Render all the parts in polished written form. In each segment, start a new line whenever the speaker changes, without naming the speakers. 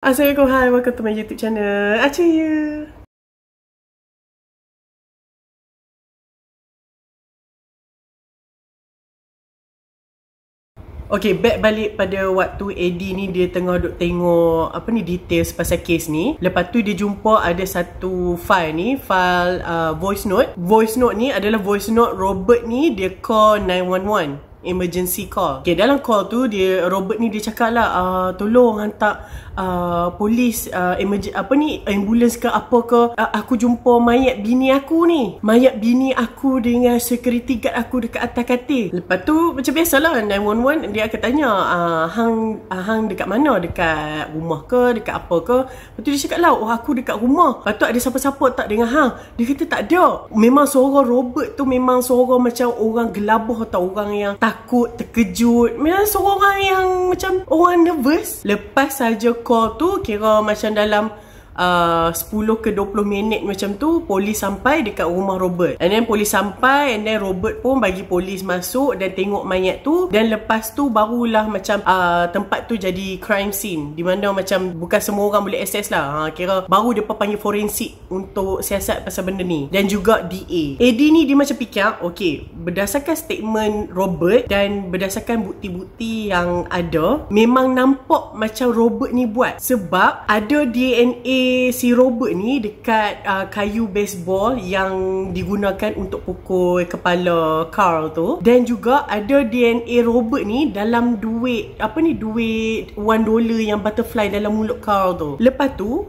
Assalamualaikum, hi, welcome to my YouTube channel. Acaya. Okay, back balik pada waktu Eddie ni dia tengah duk tengok apa ni details pasal kes ni. Lepas tu dia jumpa ada satu file ni, file voice note. Voice note ni adalah voice note Robert ni dia call 911. Emergency call. Okay, dalam call tu dia Robert ni dia cakap lah tolong hantar polis ambulans ke apa ke, aku jumpa mayat bini aku ni. Mayat bini aku dengan security guard aku dekat atas katil. Lepas tu macam biasalah 911 dia akan tanya hang dekat mana, dekat rumah ke, dekat apa ke. Lepas tu dia cakap lah, oh aku dekat rumah. Lepas tu ada siapa-siapa tak dengan hang? Dia kata tak ada. Memang suara Robert tu memang suara macam orang gelabah atau orang yang takut, terkejut. Memang seorang yang macam orang nervous. Lepas saja call tu, kira macam dalam 10 ke 20 minit macam tu, polis sampai dekat rumah Robert. And then polis sampai, and then Robert pun bagi polis masuk dan tengok mayat tu. Dan lepas tu barulah macam tempat tu jadi crime scene, di mana macam bukan semua orang boleh access lah. Kira baru dia panggil forensik untuk siasat pasal benda ni. Dan juga DA. Eddie ni dia macam fikir, okay, berdasarkan statement Robert dan berdasarkan bukti-bukti yang ada, memang nampak macam Robert ni buat. Sebab ada DNA si Robert ni dekat kayu baseball yang digunakan untuk pukul kepala Carl tu. Dan juga ada DNA Robert ni dalam duit duit $1 yang butterfly dalam mulut Carl tu. Lepas tu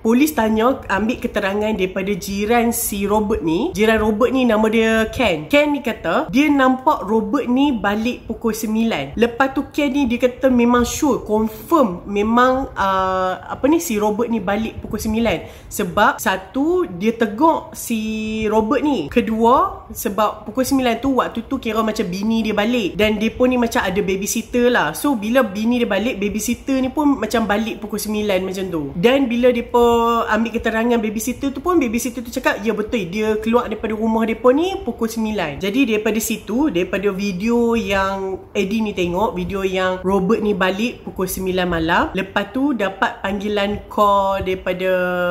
polis tanya, ambil keterangan daripada jiran si Robert ni. Jiran Robert ni nama dia Ken. Ken ni kata dia nampak Robert ni balik pukul 9. Lepas tu Ken ni dia kata memang sure, confirm memang si Robert ni balik pukul 9. Sebab satu, dia tegur si Robert ni. Kedua, sebab pukul 9 tu waktu tu kira macam bini dia balik. Dan dia pun ni macam ada babysitter lah. So bila bini dia balik, babysitter ni pun macam balik pukul 9 macam tu. Dan bila mereka ambil keterangan babysitter tu pun, babysitter tu cakap ya betul, dia keluar daripada rumah mereka ni pukul 9. Jadi daripada situ, daripada video yang Eddie ni tengok, video yang Robert ni balik pukul 9 malam, lepas tu dapat panggilan call daripada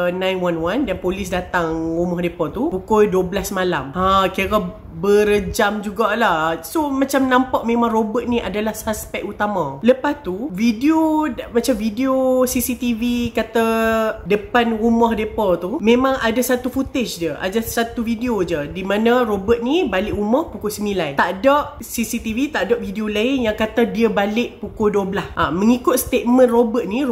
911 dan polis datang rumah mereka tu pukul 12 malam. Kira berjam jugalah. So macam nampak memang Robert ni adalah suspek utama. Lepas tu video CCTV kata depan rumah depa tu memang ada satu footage dia, ada satu video je di mana Robert ni balik rumah pukul 9. Tak ada CCTV, tak ada video lain yang kata dia balik pukul 12. Mengikut statement Robert ni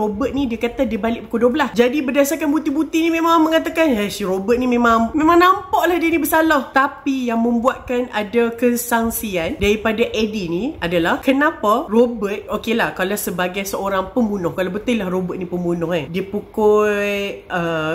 dia kata dia balik pukul 12. Jadi berdasarkan bukti-bukti ni memang mengatakan si Robert ni memang nampaklah dia ni bersalah. Tapi yang membuatkan ada kesangsian daripada Eddie ni adalah kenapa Robert, okey lah kalau sebagai seorang pembunuh, kalau betul lah Robert ni pembunuh dia pukul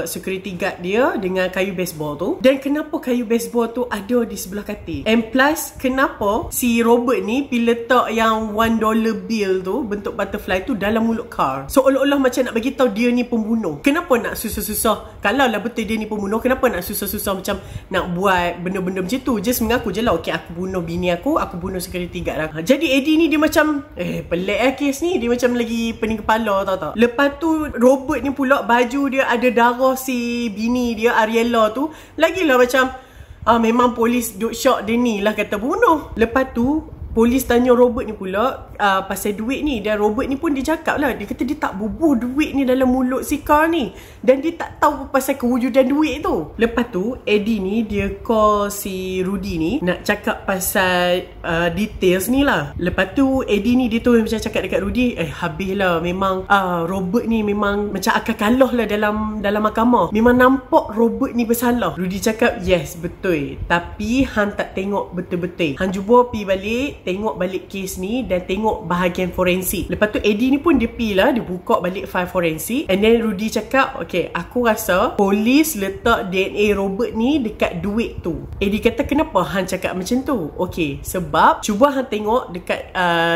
security guard dia dengan kayu baseball tu. Dan kenapa kayu baseball tu ada di sebelah katil? And plus, kenapa si Robert ni pergi letak yang $1 bill tu bentuk butterfly tu dalam mulut Carl? Seolah-olah macam nak bagi tahu dia ni pembunuh. Kenapa nak susah-susah? Kalau lah betul dia ni pembunuh, kenapa nak susah-susah macam nak buat benda-benda macam tu? Just mengaku je lah, okay, aku bunuh bini aku bunuh security guard lah. Jadi Eddie ni dia macam pelik kes ni. Dia macam lagi pening kepala, tahu tak? Lepas tu Robert ni pula baju dia ada darah si bini dia Ariella tu. Lagilah macam memang polis duk shock dia ni lah kata bunuh. Lepas tu polis tanya Robert ni pula pasal duit ni. Dan Robert ni pun dia cakap lah, dia kata dia tak bubuh duit ni dalam mulut si Carl ni. Dan dia tak tahu pasal kewujudan duit tu. Lepas tu Eddie ni dia call si Rudy ni nak cakap pasal details ni lah. Lepas tu Eddie ni dia tu macam cakap dekat Rudy, habis lah memang Robert ni memang macam akan kalah lah dalam mahkamah. Memang nampak Robert ni bersalah. Rudy cakap yes betul, tapi hang tak tengok betul-betul. Hang cuba pergi balik, tengok balik kes ni dan tengok bahagian forensik. Lepas tu Eddie ni pun dia pergi lah, dia buka balik file forensik. And then Rudy cakap, okay, aku rasa polis letak DNA Robert ni dekat duit tu. Eddie kata, kenapa hang cakap macam tu? Okay, sebab cuba hang tengok dekat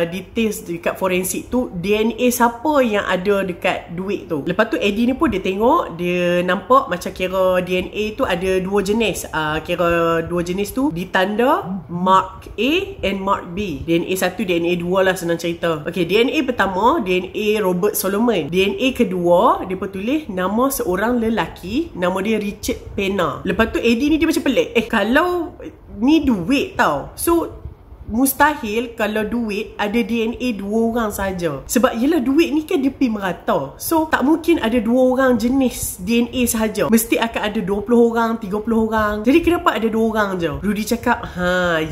details dekat forensik tu, DNA siapa yang ada dekat duit tu. Lepas tu Eddie ni pun dia tengok, dia nampak macam kira DNA tu ada dua jenis. Kira dua jenis tu ditanda Mark A and Mark B. DNA 1, DNA 2 lah senang cerita. Okay, DNA pertama, DNA Robert Solomon. DNA kedua, dia tulis nama seorang lelaki, nama dia Richard Pena. Lepas tu AD ni dia macam pelik. Kalau ni duit tau, so mustahil kalau duit ada DNA 2 orang saja. Sebab yelah duit ni kan dia pergi merata. So tak mungkin ada 2 orang jenis DNA sahaja. Mesti akan ada 20 orang, 30 orang. Jadi kenapa ada 2 orang je? Rudy cakap,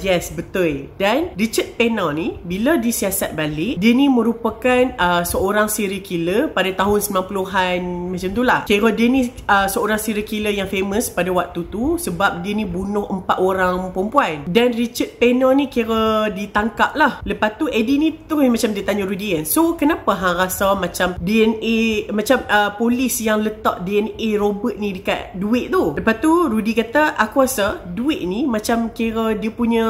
yes, betul. Dan Richard Pena ni bila disiasat balik, dia ni merupakan seorang serial killer pada tahun 90-an macam tu lah. Kira dia ni seorang serial killer yang famous pada waktu tu sebab dia ni bunuh 4 orang perempuan. Dan Richard Pena ni kira ditangkap lah. Lepas tu Eddie ni tu macam dia tanya Rudy kan, so kenapa hang rasa macam DNA macam polis yang letak DNA Robert ni dekat duit tu? Lepas tu Rudy kata, aku rasa duit ni macam kira dia punya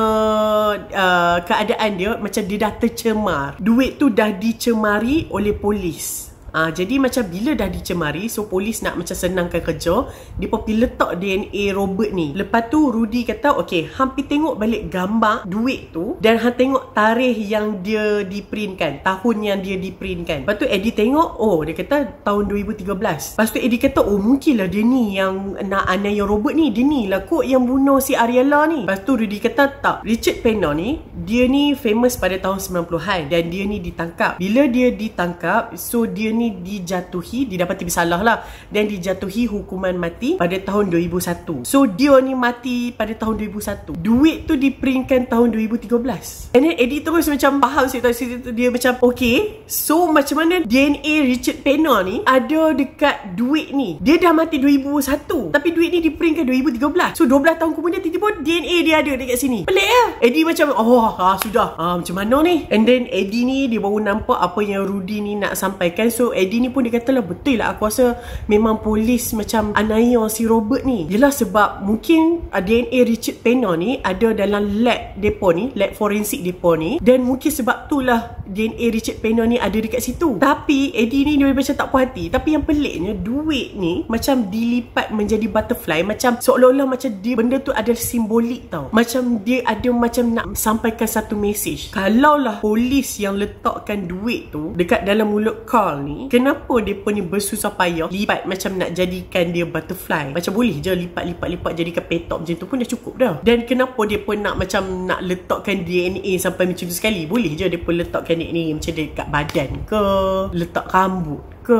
keadaan dia macam dia dah tercemar. Duit tu dah dicemari oleh polis. Jadi macam bila dah dicemari, so polis nak macam senangkan kerja, dia pergi letak DNA Robert ni. Lepas tu Rudy kata, okay, hang pergi tengok balik gambar duit tu dan hang tengok tarikh yang dia diprintkan, tahun yang dia diprintkan. Lepas tu Eddie tengok, dia kata tahun 2013. Lepas tu Eddie kata, mungkinlah dia ni yang nak aniaya Robert ni, dia ni lah kot yang bunuh si Ariella ni. Lepas tu Rudy kata, tak, Richard Pena ni, dia ni famous pada tahun 90-an dan dia ni ditangkap. Bila dia ditangkap, so dia ni dijatuhi, didapati bersalah lah, dan dijatuhi hukuman mati pada tahun 2001. So dia ni mati pada tahun 2001. Duit tu diprintkan tahun 2013. And then Eddie terus macam faham situasi tu. Dia macam, okay, so macam mana DNA Richard Pena ni ada dekat duit ni? Dia dah mati 2001 tapi duit ni diprintkan 2013. So 12 tahun kemudian tiba-tiba DNA dia ada dekat sini. Pelik lah. Eddie macam, sudah, macam mana ni? And then Eddie ni dia baru nampak apa yang Rudy ni nak sampaikan. So Eddie ni pun dia kata lah, betul lah, aku rasa memang polis macam aniaya si Robert ni. Yelah sebab mungkin DNA Richard Pena ni ada dalam lab depa ni, lab forensik depa ni, dan mungkin sebab tu lah DNA Richard Pena ni ada dekat situ. Tapi Eddie ni dia macam tak puas hati. Tapi yang peliknya, duit ni macam dilipat menjadi butterfly, macam seolah-olah macam dia, benda tu ada simbolik tau. Macam dia ada macam nak sampaikan satu mesej. Kalaulah polis yang letakkan duit tu dekat dalam mulut Carl ni, kenapa mereka ni bersusah payah lipat macam nak jadikan dia butterfly? Macam boleh je lipat jadikan petok macam tu pun dah cukup dah. Dan kenapa dia pun nak macam nak letakkan DNA sampai macam tu sekali? Boleh je dia pun letakkan DNA macam dekat badan ke, letak rambut ke,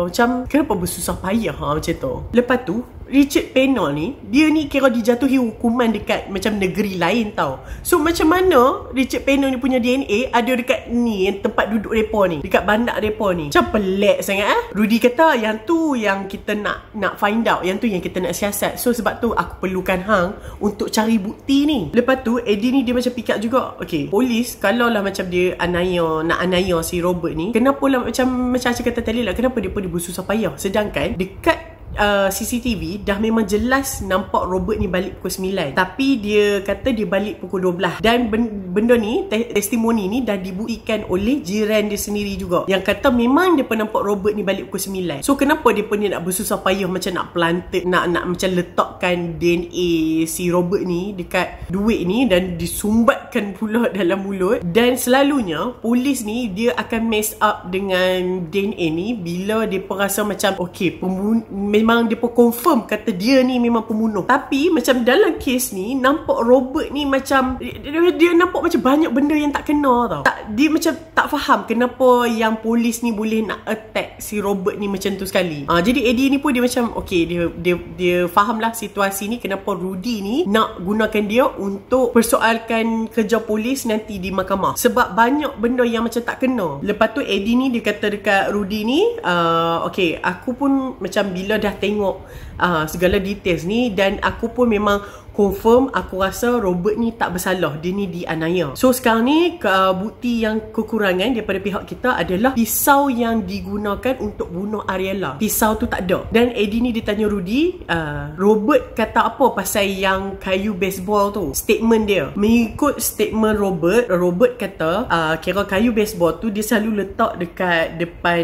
macam kenapa bersusah payah macam tu? Lepas tu Richard Pena ni, dia ni kira dijatuhi hukuman dekat macam negeri lain tau. So macam mana Richard Pena ni punya DNA ada dekat ni, tempat duduk depa ni, dekat bandar depa ni? Macam pelik sangat. Rudy kata yang tu yang kita nak find out, yang tu yang kita nak siasat. So sebab tu aku perlukan hang untuk cari bukti ni. Lepas tu Eddie ni dia macam fikir juga, okay, polis kalau lah macam dia nak aniaya si Robert ni, kenapa lah macam Acik kata tadi lah, kenapa dia pun bersusah payah, sedangkan dekat CCTV dah memang jelas nampak Robert ni balik pukul 9, tapi dia kata dia balik pukul 12. Dan benda ni, testimoni ni dah dibuktikan oleh jiran dia sendiri juga, yang kata memang dia pernah nampak Robert ni balik pukul 9. So kenapa dia pun nak bersusah payah macam nak planted, nak macam letakkan DNA si Robert ni dekat duit ni dan disumbatkan pula dalam mulut. Dan selalunya polis ni dia akan mess up dengan DNA ni bila dia rasa macam okay, memang dia pun confirm kata dia ni memang pembunuh. Tapi macam dalam kes ni nampak Robert ni macam dia nampak macam banyak benda yang tak kena tau. Dia macam tak faham kenapa yang polis ni boleh nak attack si Robert ni macam tu sekali. Jadi Eddie ni pun dia macam okay, dia faham lah situasi ni, kenapa Rudy ni nak gunakan dia untuk persoalkan kerja polis nanti di mahkamah, sebab banyak benda yang macam tak kena. Lepas tu Eddie ni dia kata dekat Rudy ni, okay, aku pun macam bila dah tengok segala details ni, dan aku pun memang confirm, aku rasa Robert ni tak bersalah, dia ni dianiaya. So sekarang ni bukti yang kekurangan daripada pihak kita adalah pisau yang digunakan untuk bunuh Ariella. Pisau tu tak ada. Dan Eddie ni ditanya Rudy, Robert kata apa pasal yang kayu baseball tu? Statement dia, mengikut statement Robert kata kira kayu baseball tu dia selalu letak dekat depan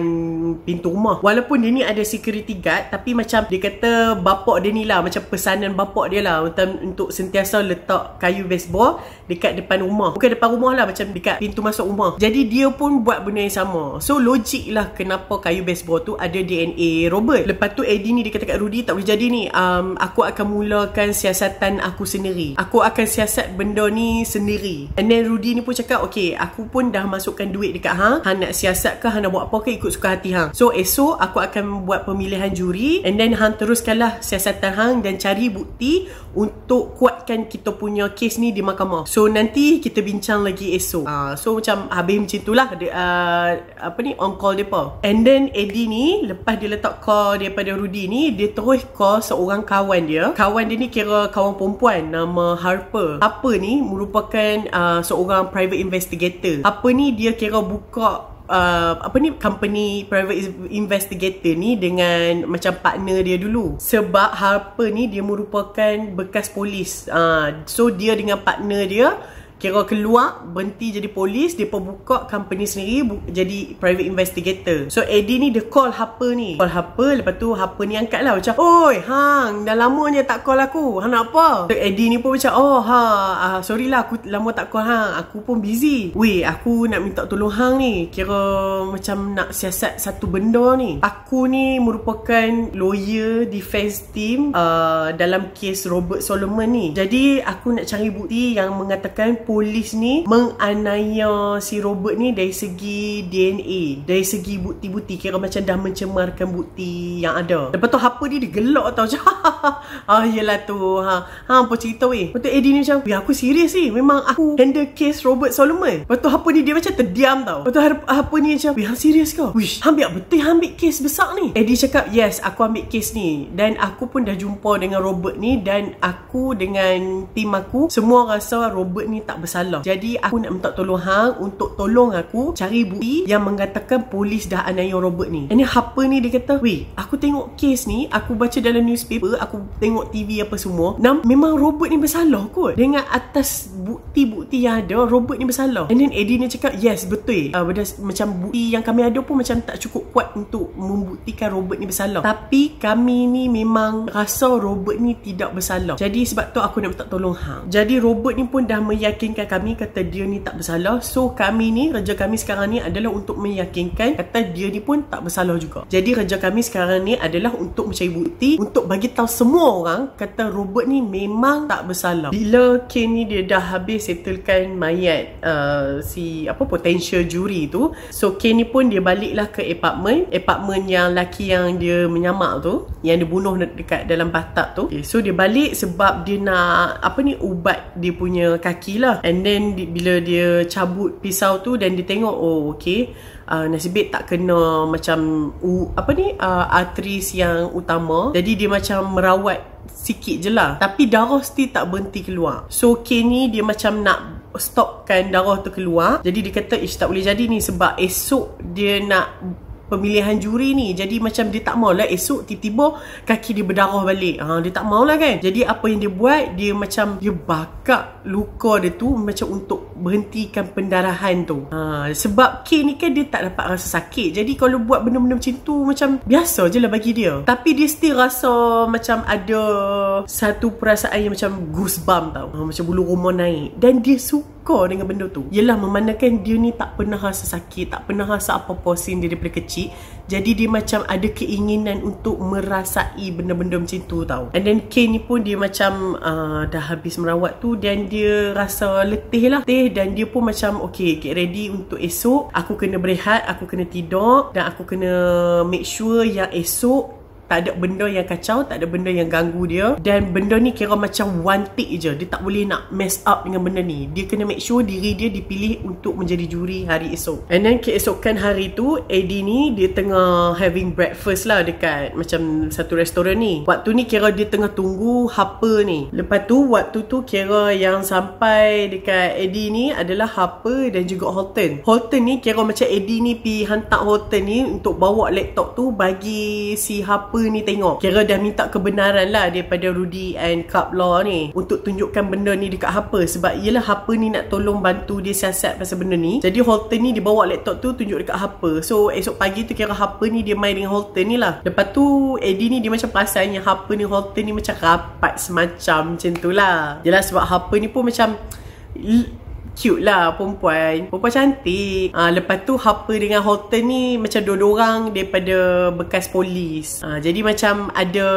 pintu rumah. Walaupun dia ni ada security guard, tapi macam dia kata bapak dia ni lah, macam pesanan bapak dia lah, untuk sentiasa letak kayu baseball dekat depan rumah. Bukan depan rumah lah, macam dekat pintu masuk rumah. Jadi dia pun buat benda yang sama. So logik lah kenapa kayu baseball tu ada DNA Robert. Lepas tu Eddie ni dia kata kat Rudy, tak boleh jadi ni, aku akan mulakan siasatan aku sendiri. Aku akan siasat benda ni sendiri. And then Rudy ni pun cakap, okay, aku pun dah masukkan duit dekat hang nak siasat ke, hang nak buat apa ke, ikut suka hati hang. So esok aku akan buat pemilihan juri, and then hang teruskanlah siasatan hang dan cari bukti untuk kuatkan kita punya kes ni di mahkamah. So nanti kita bincang lagi esok. So macam habis macam itulah on call depa. And then Eddie ni lepas dia letak call daripada Rudy ni, dia terus call seorang kawan dia. Kawan dia ni kira kawan perempuan nama Harper. Harper ni merupakan seorang private investigator. Harper ni dia kira buka company private investigator ni dengan macam partner dia dulu. Sebab Harper ni dia merupakan bekas polis. So dia dengan partner dia kira keluar, berhenti jadi polis, dia pun buka company sendiri jadi private investigator. So Eddie ni dia call Harper ni. Call Harper, lepas tu Harper ni angkat lah macam, oi hang, dah lamanya tak call aku, hang nak apa? So Eddie ni pun macam, sorry lah aku lama tak call hang, aku pun busy. Weh, aku nak minta tolong hang ni, kira macam nak siasat satu benda ni. Aku ni merupakan lawyer defense team dalam kes Robert Solomon ni. Jadi aku nak cari bukti yang mengatakan polis ni menganiaya si Robert ni dari segi DNA, dari segi bukti-bukti, kira macam dah mencemarkan bukti yang ada. Lepas tu Harper ni dia gelak tau, macam yelah tu, apa cerita weh. Lepas tu Eddie ni macam, aku serius ni, memang aku handle case Robert Solomon. Lepas tu Harper ni dia macam terdiam tau. Lepas tu Harper ni macam, hang serius kau? Wish, ambil betul ambil case besar ni. Eddie cakap, yes, aku ambil case ni, dan aku pun dah jumpa dengan Robert ni, dan aku dengan tim aku semua rasa Robert ni tak bersalah. Jadi aku nak minta tolong hang untuk tolong aku cari bukti yang mengatakan polis dah aniaya Robert ni. And then Harper ni dia kata, weh, aku tengok kes ni, aku baca dalam newspaper, aku tengok TV apa semua, memang Robert ni bersalah kot. Dengan atas bukti-bukti yang ada, Robert ni bersalah. And then Eddie ni cakap, yes, betul. Macam bukti yang kami ada pun macam tak cukup kuat untuk membuktikan Robert ni bersalah. Tapi kami ni memang rasa Robert ni tidak bersalah. Jadi sebab tu aku nak minta tolong hang. Jadi Robert ni pun dah meyakinkan kami kata dia ni tak bersalah. So kami ni, kerja kami sekarang ni adalah untuk meyakinkan kata dia ni pun tak bersalah juga. Jadi kerja kami sekarang ni adalah untuk mencari bukti, untuk bagi tahu semua orang kata Robert ni memang tak bersalah. Bila kes ni dia dah habis settlekan mayat si potential juri tu, so kes ni pun dia baliklah ke apartment yang laki yang dia menyamak tu, yang dia bunuh dekat dalam bathtub tu. So dia balik sebab dia nak ubat dia punya kaki lah. And then bila dia cabut pisau tu dan dia tengok, nasib baik tak kena macam arteris yang utama. Jadi dia macam merawat sikit je lah, tapi darah still tak berhenti keluar. So ni dia macam nak stopkan darah tu keluar. Jadi dia kata, tak boleh jadi ni, sebab esok dia nak pemilihan juri ni. Jadi macam dia tak maulah esok tiba-tiba kaki dia berdarah balik. Dia tak maulah kan. Jadi apa yang dia buat, dia macam dia bakar luka dia tu macam untuk berhentikan pendarahan tu. Sebab K ni kan dia tak dapat rasa sakit. Jadi kalau buat benda-benda macam tu macam biasa je lah bagi dia. Tapi dia still rasa macam ada satu perasaan yang macam goosebump tau. Macam bulu roma naik. Dan dia suka dengan benda tu. Yelah, memandangkan dia ni tak pernah rasa sakit, tak pernah rasa apa-apa sin dia daripada kecil. Jadi dia macam ada keinginan untuk merasai benda-benda macam tu tau. And then K ni pun dia macam dah habis merawat tu, dan dia rasa letih lah. Dan dia pun macam get ready untuk esok. Aku kena berehat, aku kena tidur, dan aku kena make sure yang esok tak ada benda yang kacau, tak ada benda yang ganggu dia. Dan benda ni kira macam one take je. Dia tak boleh nak mess up dengan benda ni. Dia kena make sure diri dia dipilih untuk menjadi juri hari esok. And then keesokan hari tu, Eddie ni dia tengah having breakfast lah dekat macam satu restoran ni. Waktu ni kira dia tengah tunggu Harper ni. Lepas tu waktu tu kira yang sampai dekat Eddie ni adalah Harper dan juga Holton. Holton ni kira macam Eddie ni pergi hantar Holton ni untuk bawa laptop tu bagi si Harper ni tengok. Kira dah minta kebenaran lah daripada Rudy and Cup Law ni untuk tunjukkan benda ni dekat Harper. Sebab yelah Harper ni nak tolong bantu dia siasat pasal benda ni. Jadi Holton ni dia bawa laptop tu tunjuk dekat Harper. So esok pagi tu kira Harper ni dia main dengan Holton ni lah. Lepas tu Eddie ni dia macam perasannya Harper ni Holton ni macam rapat semacam macam tu lah. Jelas sebab Harper ni pun macam cute lah, perempuan cantik. Lepas tu Harper dengan Holton ni macam dua-dua orang daripada bekas polis. Jadi macam ada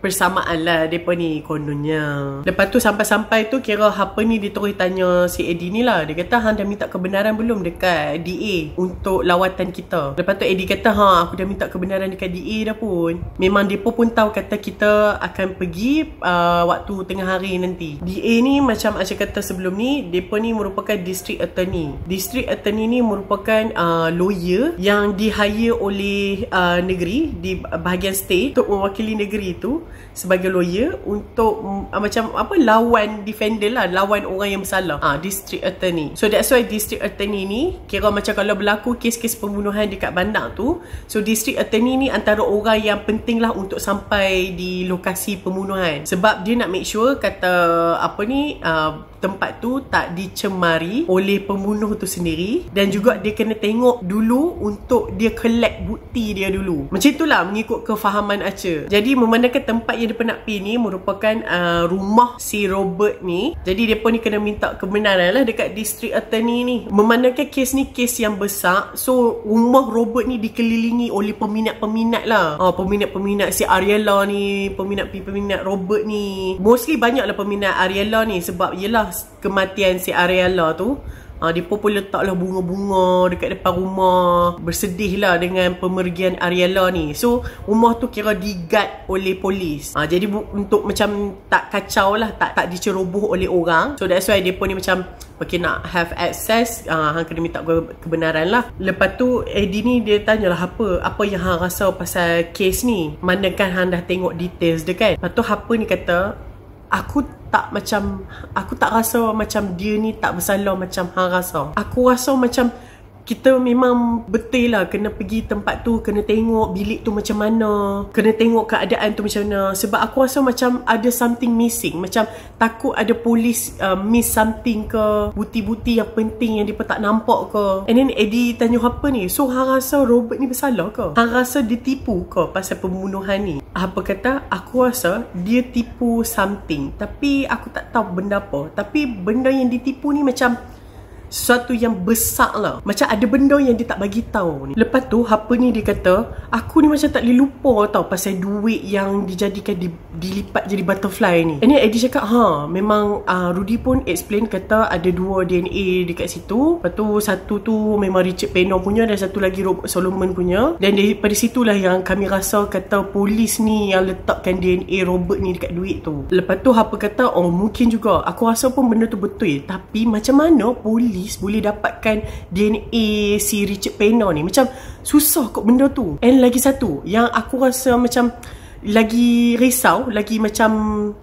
persamaan lah mereka ni kononnya. Lepas tu sampai-sampai tu kira Harper ni dia terus tanya si Eddie ni lah. Dia kata hang dah minta kebenaran belum dekat DA untuk lawatan kita. Lepas tu Eddie kata aku dah minta kebenaran dekat DA dah pun. Memang mereka pun tahu kata kita akan pergi waktu tengah hari nanti. DA ni macam Aisyah kata sebelum ni, mereka ni merupakan district attorney. District attorney ni merupakan lawyer yang di-hire oleh negeri di bahagian state untuk mewakili negeri tu sebagai lawyer untuk macam apa, lawan defender lah, lawan orang yang bersalah. District attorney. So that's why district attorney ni kira macam kalau berlaku kes-kes pembunuhan dekat bandar tu, so district attorney ni antara orang yang penting lah untuk sampai di lokasi pembunuhan. Sebab dia nak make sure kata apa ni tempat tu tak dicemari oleh pembunuh tu sendiri. Dan juga dia kena tengok dulu untuk dia collect bukti dia dulu. Macam itulah mengikut kefahaman Archer. Jadi memandangkan tempat yang dia nak pergi ni merupakan rumah si Robert ni. Jadi mereka ni kena minta kebenaran lah dekat district attorney ni. Memandangkan kes ni kes yang besar, so rumah Robert ni dikelilingi oleh peminat-peminat lah. Peminat-peminat si Ariella ni, peminat Robert ni. Mostly banyak lah peminat Ariella ni. Sebab yelah kematian si Ariella tu, dia pun letaklah bunga-bunga dekat depan rumah, bersedih lah dengan pemergian Ariella ni. So rumah tu kira di-guard oleh polis. Jadi untuk macam tak kacau lah, tak diceroboh oleh orang. So that's why dia pun ni macam okay, nak have access, hang kena minta kebenaran lah. Lepas tu Eddie ni dia tanyalah apa yang hang rasa pasal kes ni, mana kan hang dah tengok details dia kan. Lepas tu Harper ni kata, aku tak rasa macam dia ni tak bersalah macam hang rasa. Aku rasa macam kita memang betul lah kena pergi tempat tu, kena tengok bilik tu macam mana, kena tengok keadaan tu macam mana. Sebab aku rasa macam ada something missing. Macam takut ada polis miss something ke, bukti-bukti yang penting yang dia tak nampak ke. And then Eddie tanya Harper ni, so hang rasa Robert ni bersalah ke? Hang rasa dia tipu ke pasal pembunuhan ni? Harper kata, aku rasa dia tipu something, tapi aku tak tahu benda apa. Tapi benda yang ditipu ni macam sesuatu yang besar lah. Macam ada benda yang dia tak bagi tahu ni. Lepas tu Harper ni dia kata, aku ni macam tak boleh lupa tau pasal duit yang dijadikan dilipat jadi butterfly ni. And then Eddie cakap, memang Rudy pun explain kata ada 2 DNA dekat situ. Lepas tu satu tu memang Richard Peno punya dan satu lagi Robert Solomon punya. Dan daripada situlah yang kami rasa kata polis ni yang letakkan DNA Robert ni dekat duit tu. Lepas tu Harper kata, mungkin juga, aku rasa pun benda tu betul. Tapi macam mana polis boleh dapatkan DNA si Richard Pena ni? Macam susah kot benda tu. And lagi satu yang aku rasa macam lagi risau, lagi macam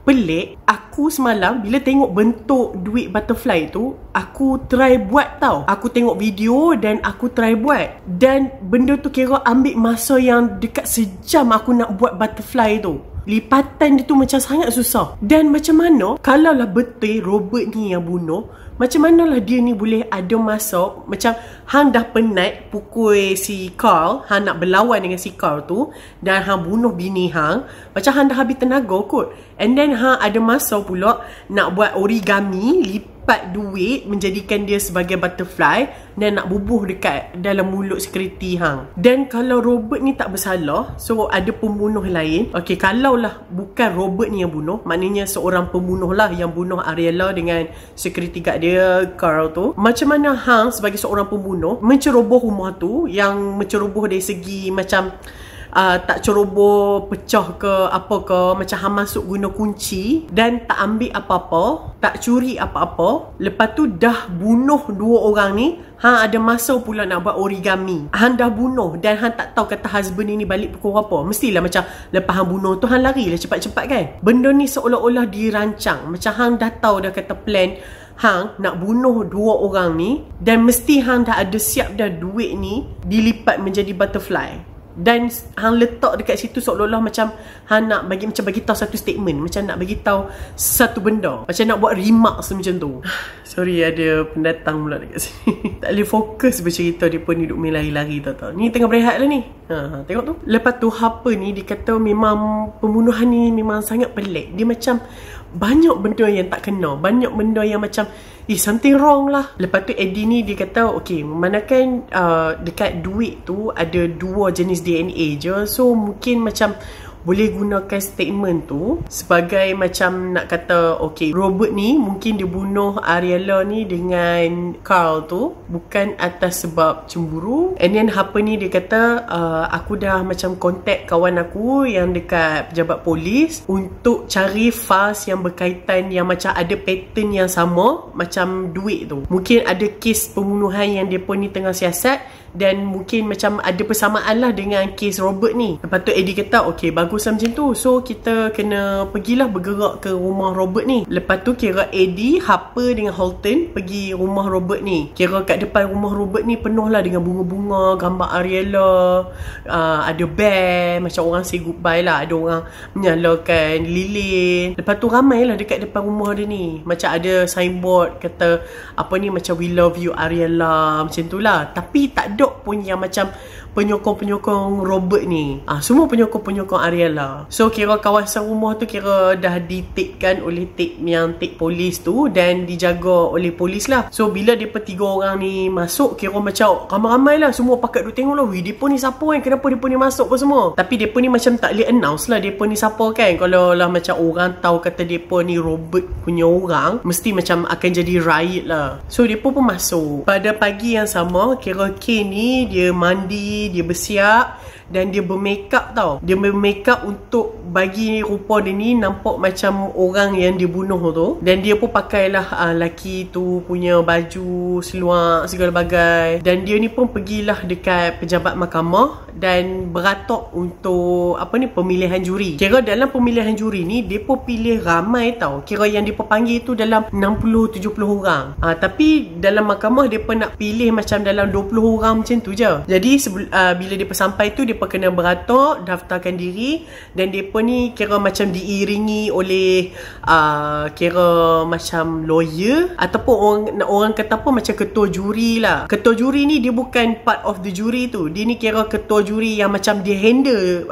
pelik, aku semalam bila tengok bentuk duit butterfly tu, aku try buat tau. Aku tengok video dan aku try buat. Dan benda tu kira ambil masa yang dekat sejam aku nak buat butterfly tu. Lipatan dia tu macam sangat susah. Dan macam mana kalau lah betul Robert ni yang bunuh, macam manalah dia ni boleh ada masa macam hang dah penat pukul si Carl, hang nak berlawan dengan si Carl tu, dan hang bunuh bini hang, macam hang dah habis tenaga kot. And then hang ada masa pula nak buat origami, lipat duit, menjadikan dia sebagai butterfly dan nak bubuh dekat dalam mulut security hang. Dan kalau Robert ni tak bersalah, so ada pembunuh lain. Okay, kalau lah bukan Robert ni yang bunuh, maknanya seorang pembunuh lah yang bunuh Ariella dengan security guard dia, Carl tu. Macam mana hang sebagai seorang pembunuh menceroboh rumah tu, yang menceroboh dari segi macam tak ceroboh, pecah ke apa ke, macam hang masuk guna kunci dan tak ambil apa-apa, tak curi apa-apa. Lepas tu dah bunuh 2 orang ni, hang ada masa pula nak buat origami. Hang dah bunuh dan hang tak tahu kata husband ni balik pukul apa. Mestilah macam lepas hang bunuh tu hang lari lah cepat-cepat kan. Benda ni seolah-olah dirancang. Macam hang dah tahu dah kata plan hang nak bunuh 2 orang ni, dan mesti hang dah ada siap dah duit ni dilipat menjadi butterfly. Dan hang letak dekat situ seolah-olah macam hang nak bagi tahu satu statement, macam nak bagi tahu satu benda, macam nak buat remarks macam tu. Sorry, ada pendatang pula dekat sini. Tak boleh fokus bercerita, dia pun duduk main lari-lari tau. Ni tengah berehat lah ni. Tengok tu. Lepas tu Harper ni dia kata memang pembunuhan ni memang sangat pelik. Dia macam banyak benda yang tak kena, banyak benda yang macam something wrong lah. Lepas tu Eddie ni dia kata okay, manakan dekat duit tu ada 2 jenis DNA je, so mungkin macam boleh gunakan statement tu sebagai macam nak kata okay, Robert ni mungkin dia bunuh Ariella ni dengan Carl tu bukan atas sebab cemburu. And then Harper ni dia kata aku dah macam contact kawan aku yang dekat pejabat polis untuk cari files yang berkaitan, yang macam ada pattern yang sama macam duit tu. Mungkin ada kes pembunuhan yang dia pun ni tengah siasat dan mungkin macam ada persamaan lah dengan kes Robert ni. Lepas tu Eddie kata okay, bagus lah macam tu, so kita kena pergilah bergerak ke rumah Robert ni. Lepas tu kira Eddie, Harper dengan Holton pergi rumah Robert ni. Kira kat depan rumah Robert ni penuh lah dengan bunga-bunga, gambar Ariella, ada bear, macam orang say goodbye lah, ada orang menyalakan lilin. Lepas tu ramai lah dekat depan rumah dia ni, macam ada signboard kata apa ni, macam we love you Ariella, macam tu lah. Tapi tak ada pun yang macam penyokong-penyokong Robert ni. Semua penyokong-penyokong Ariella. So kira kawasan rumah tu kira dah ditakekan oleh take polis tu dan dijaga oleh polis lah. So bila mereka 3 orang ni masuk, kira macam ramai-ramai lah, semua pakat duk tengok lah, wih mereka ni siapa kan, kenapa mereka ni masuk apa semua. Tapi mereka ni macam tak boleh announce lah mereka ni siapa kan. Kalau lah macam orang tahu kata mereka ni Robert punya orang, mesti macam akan jadi riot lah. So mereka pun masuk. Pada pagi yang sama, kira Kane ni dia mandi, dia bersiap dan dia bermakeup tau. Dia bermakeup untuk bagi rupa dia ni nampak macam orang yang dia bunuh tu. Dan dia pun pakailah laki tu punya baju, seluar, segala bagai. Dan dia ni pun pergilah dekat pejabat mahkamah dan beratok untuk pemilihan juri. Kira dalam pemilihan juri ni dia pun pilih ramai tau. Kira yang dia panggil tu dalam 60-70 orang. Tapi dalam mahkamah dia pun nak pilih macam dalam 20 orang macam tu je. Jadi bila dia sampai tu, dia kena beratok, daftarkan diri, dan mereka ni kira macam diiringi oleh kira macam lawyer ataupun orang kata apa macam ketua juri lah. Ketua juri ni dia bukan part of the jury tu, dia ni kira ketua juri yang macam dia handle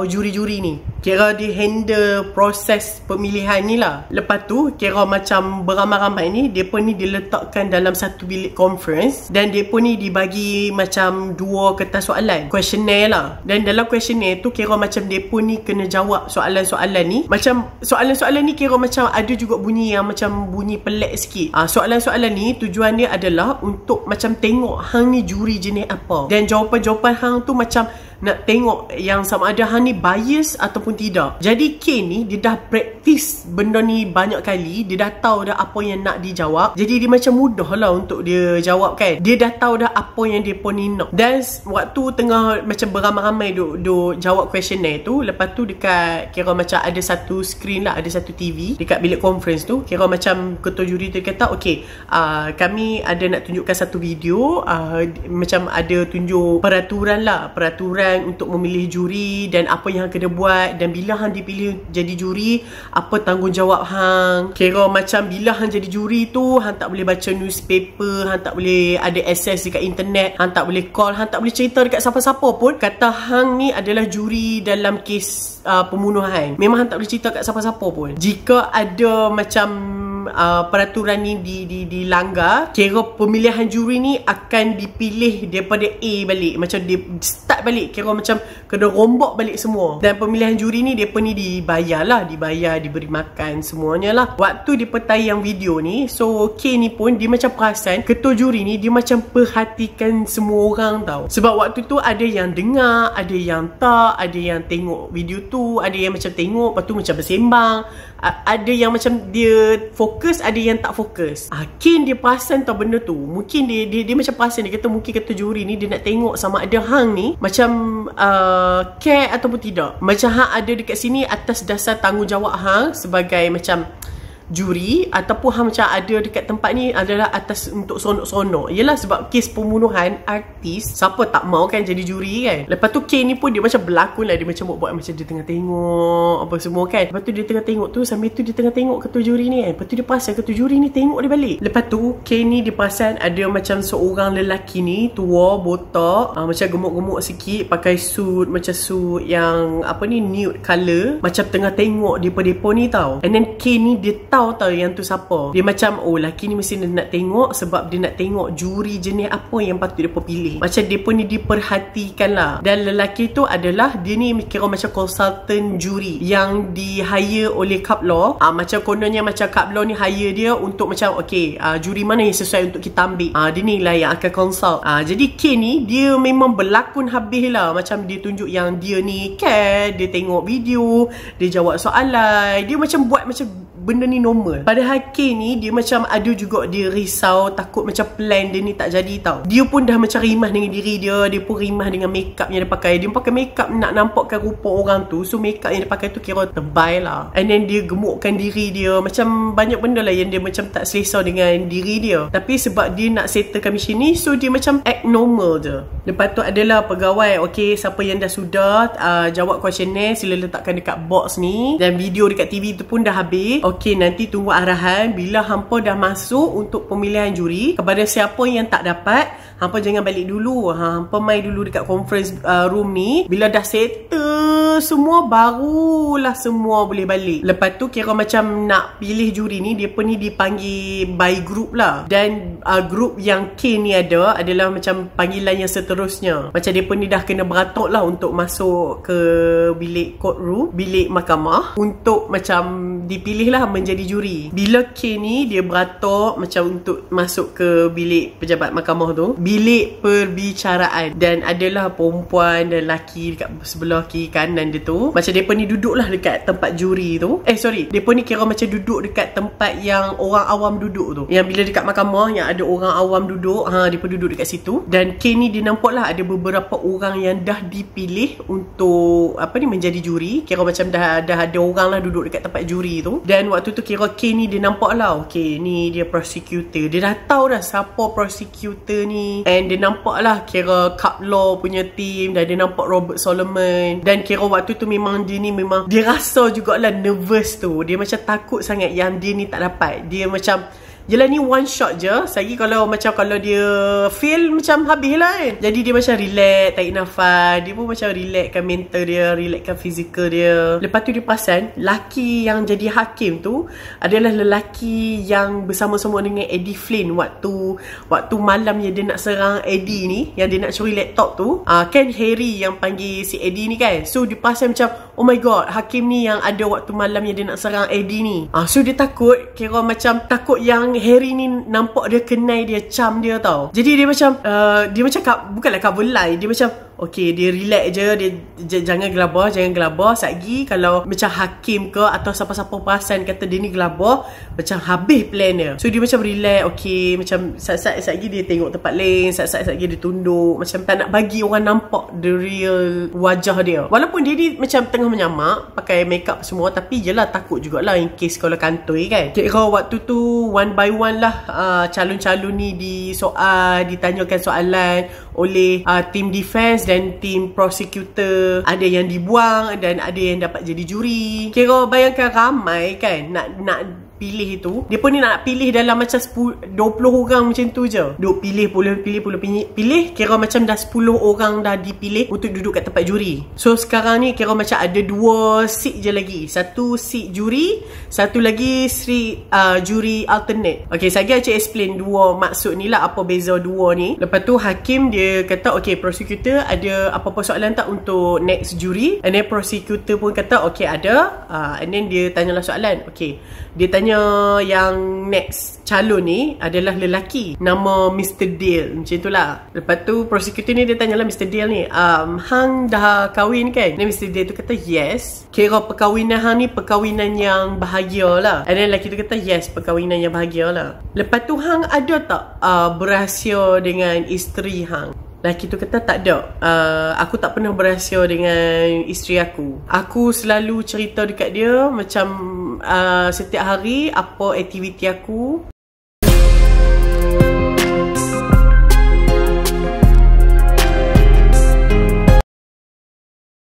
juri-juri ni, kira dia handle proses pemilihan ni lah. Lepas tu kira macam beramai-ramai ni, mereka ni diletakkan dalam satu bilik conference dan mereka ni dibagi macam 2 kertas soalan, questionnaire lah. Dan dalam questionnaire tu kira macam mereka ni kena jawab soalan-soalan ni. Macam soalan-soalan ni kira macam ada juga bunyi yang macam bunyi pelik sikit. Soalan-soalan ni tujuan dia adalah untuk macam tengok hang ni juri jenis apa. Dan jawapan-jawapan hang tu macam nak tengok yang sama ada hang ni bias ataupun tidak. Jadi Kane ni dia dah practice benda ni banyak kali. Dia dah tahu dah apa yang nak dijawab. Jadi dia macam mudah lah untuk dia jawab kan. Dia dah tahu dah apa yang dia pun ni nak. Dan waktu tengah macam beramai-ramai duk jawab questionnaire tu, lepas tu dekat kira macam ada satu screen lah, ada satu TV dekat bilik conference tu. Kira macam ketua juri tu kata okay, kami ada nak tunjukkan satu video, macam ada tunjuk peraturan lah, peraturan untuk memilih juri dan apa yang hang kena buat, dan bila hang dipilih jadi juri, apa tanggungjawab hang. Kira macam bila hang jadi juri tu, hang tak boleh baca newspaper, hang tak boleh ada access dekat internet, hang tak boleh call, hang tak boleh cerita dekat siapa-siapa pun kata hang ni adalah juri dalam kes pembunuhan. Memang hang tak boleh cerita kat siapa-siapa pun. Jika ada macam peraturan ni dilanggar, kira pemilihan juri ni akan dipilih daripada A balik, macam dia start balik, kira macam kena rombak balik semua. Dan pemilihan juri ni depa ni dibayar, diberi makan semuanya lah. Waktu dia tayang video ni, so Kane ni pun dia macam perasan ketua juri ni dia macam perhatikan semua orang tau. Sebab waktu tu ada yang dengar, ada yang tak, ada yang tengok video tu, ada yang macam tengok lepas tu macam bersembang, ada yang macam dia fokus, ada yang tak fokus. Kane dia perasan tau benda tu. Mungkin dia macam perasan, dia kata mungkin ketua juri ni dia nak tengok sama ada hang ni macam care ataupun tidak. Macam hang ada dekat sini atas dasar tanggungjawab hang sebagai macam juri ataupun hang macam ada dekat tempat ni adalah atas untuk sonok-sonok. Yelah sebab kes pembunuhan artis, siapa tak mau kan jadi juri kan. Lepas tu K ni pun dia macam berlakon lah, dia macam buat macam dia tengah tengok apa semua kan. Lepas tu dia tengah tengok tu, sambil tu dia tengah tengok ketua juri ni kan. Lepas tu dia perasan ketua juri ni tengok dia balik. Lepas tu K ni dia perasan ada macam seorang lelaki ni tua, botak, macam gemuk-gemuk sikit, pakai suit macam suit yang apa ni, nude colour, macam tengah tengok depa-depa ni tau. And then K ni dia tahu yang tu siapa. Dia macam lelaki ni mesti dia nak tengok sebab dia nak tengok juri jenis apa yang patut depa pilih. Macam depa ni diperhatikan lah. Dan lelaki tu adalah dia ni kira macam consultant juri yang di hire oleh Cup Law. Macam kononnya macam Cup Law ni hire dia untuk macam juri mana yang sesuai untuk kita ambil. Dia ni lah yang akan consult. Jadi K ni dia memang berlakon habis lah. Macam dia tunjuk yang dia ni kan, dia tengok video, dia jawab soalan, dia macam buat macam benda ni normal. Padahal K ni dia macam ada juga dia risau, takut macam plan dia ni tak jadi tau. Dia pun dah macam rimah dengan diri dia, dia pun rimah dengan makeup yang dia pakai. Dia pakai makeup nak nampakkan rupa orang tu, so makeup yang dia pakai tu kira tebal lah. And then dia gemukkan diri dia, macam banyak benda lah yang dia macam tak selesa dengan diri dia. Tapi sebab dia nak settlekan mission ni, so dia macam act normal je. Lepas tu adalah pegawai, siapa yang dah sudah jawab questionnaire sila letakkan dekat box ni. Dan video dekat TV tu pun dah habis. Nanti tunggu arahan bila hampa dah masuk untuk pemilihan juri. Kepada siapa yang tak dapat, hampa jangan balik dulu. Hampa main dulu dekat conference room ni. Bila dah settle semua, barulah semua boleh balik. Lepas tu kira macam nak pilih juri ni, dia pun ni dipanggil by group lah. Dan group yang K ni ada adalah macam panggilan yang seterusnya. Macam dia pun ni dah kena beratuk lah untuk masuk ke bilik courtroom, bilik mahkamah, untuk macam dipilih lah menjadi juri. Bila K ni dia beratuk macam untuk masuk ke bilik pejabat mahkamah tu, bilik perbicaraan, dan adalah perempuan dan lelaki dekat sebelah kiri kanan dia tu. Macam dia pun ni duduk lah dekat tempat juri tu. Dia pun ni kira macam duduk dekat tempat yang orang awam duduk tu. Yang bila dekat mahkamah yang ada orang awam duduk, dia pun duduk dekat situ. Dan K ni dia nampak lah ada beberapa orang yang dah dipilih untuk menjadi juri. Kira macam dah ada orang lah duduk dekat tempat juri tu. Dan waktu tu kira K ni dia nampak lah, ni dia prosecutor. Dia dah tahu dah siapa prosecutor ni. And dia nampak lah kira Cup Law punya team. Dan dia nampak Robert Solomon. Dan kira waktu tu memang dia rasa jugalah nervous tu. Dia macam takut sangat yang dia ni tak dapat. Dia macam yelah ni one shot je. Lagi kalau dia fail macam habis lah kan. Jadi dia macam relax, tarik nafas. Dia pun macam relaxkan mental dia, relaxkan fizikal dia. Lepas tu dia perasan lelaki yang jadi hakim tu adalah lelaki yang bersama-sama dengan Eddie Flynn waktu malam yang dia nak serang Eddie ni, yang dia nak curi laptop tu. Kan Harry yang panggil si Eddie ni kan. So dia perasan macam, oh my god, hakim ni yang ada waktu malam yang dia nak serang Eddie ni. So dia takut, kira macam takut yang Harry ni nampak dia kenal dia, charm dia tau. Jadi dia macam bukanlah cover line. Dia macam dia relax je. Dia jangan gelabah. Satgi kalau macam hakim ke atau siapa-siapa perasan kata dia ni gelabah, macam habis plan dia. So dia macam relax. Macam satgi dia tengok tempat lain, satgi dia tunduk, macam tak nak bagi orang nampak the real wajah dia. Walaupun dia ni macam tengah menyamak, pakai makeup semua, tapi jelah takut jugalah in case kalau kantoi kan. Kira waktu tu one by one lah calon-calon ni ditanyakan soalan oleh tim defense dan tim prosecutor. Ada yang dibuang dan ada yang dapat jadi juri. Kira bayangkan ramai kan nak pilih tu. Dia pun ni nak pilih dalam macam 20 orang macam tu je. Duk pilih. Kira macam dah 10 orang dah dipilih untuk duduk kat tempat juri. So sekarang ni kira macam ada 2 seat je lagi. Satu seat juri, satu lagi seat juri alternate. Saya cik explain dua maksud ni lah, apa beza dua ni. Lepas tu hakim dia kata prosecutor ada apa-apa soalan tak untuk next juri. And then prosecutor pun kata ada. And then dia tanyalah soalan. Dia tanya yang next calon ni adalah lelaki, nama Mr. Dale, macam tu lah. Lepas tu prosecutor ni dia tanyalah Mr. Dale ni, hang dah kahwin kan? Dan Mr. Dale tu kata yes. Kira perkahwinan hang ni perkahwinan yang bahagia lah. And then lelaki tu kata yes, perkahwinan yang bahagia lah. Lepas tu hang ada tak berahsia dengan isteri hang? Lelaki tu kata tak ada, aku tak pernah berahsia dengan isteri aku. Aku selalu cerita dekat dia macam setiap hari apa aktiviti aku,